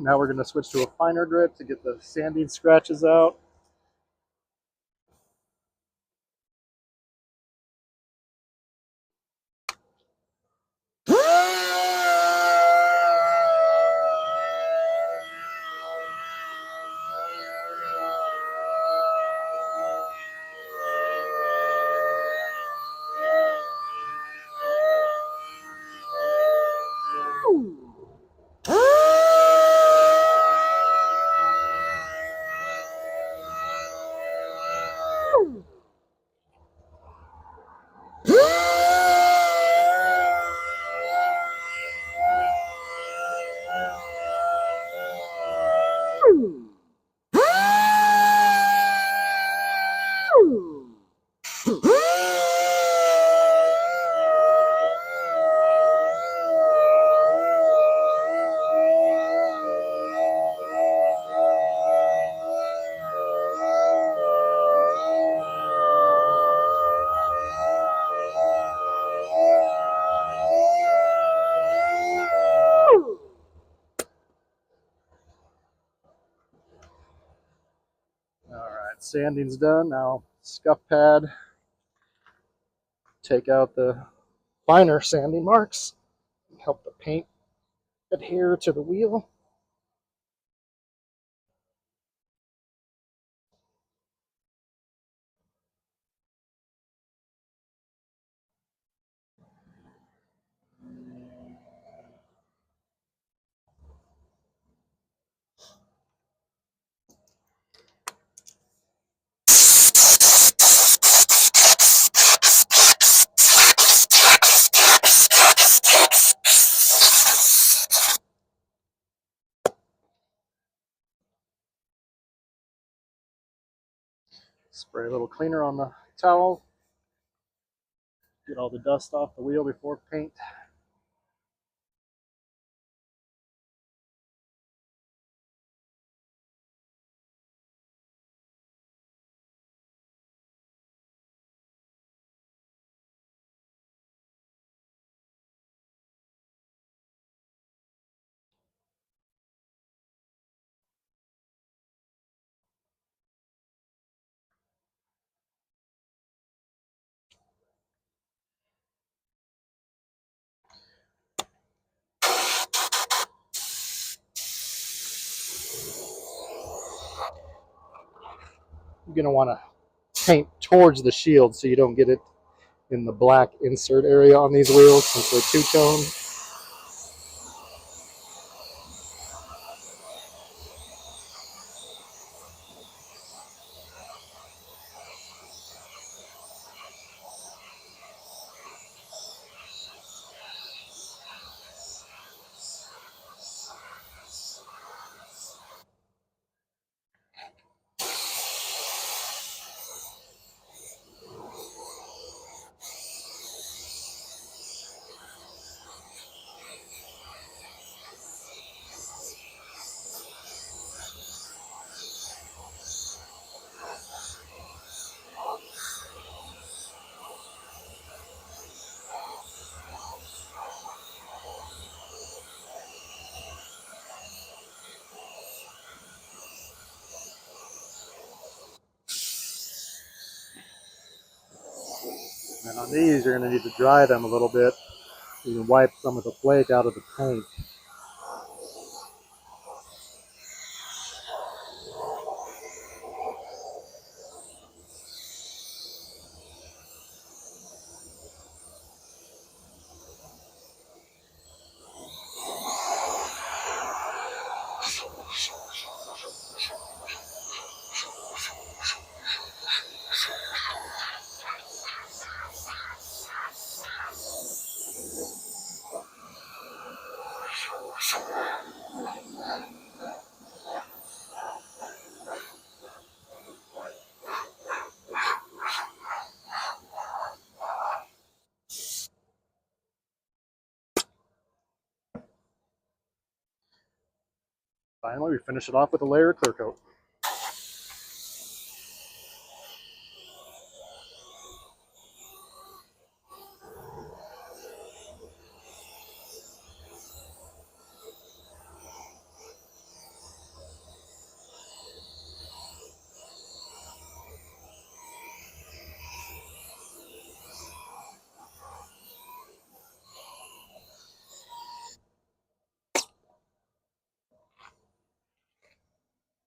Now we're going to switch to a finer grit to get the sanding scratches out. Alright, sanding's done. Now scuff pad. Take out the finer sanding marks. Help the paint adhere to the wheel. Spray a little cleaner on the towel. Get all the dust off the wheel before paint. You're going to want to paint towards the shield so you don't get it in the black insert area on these wheels since they're two-tone. And on these, you're going to need to dry them a little bit. You can wipe some of the flake out of the paint. Finally, we finish it off with a layer of clear coat.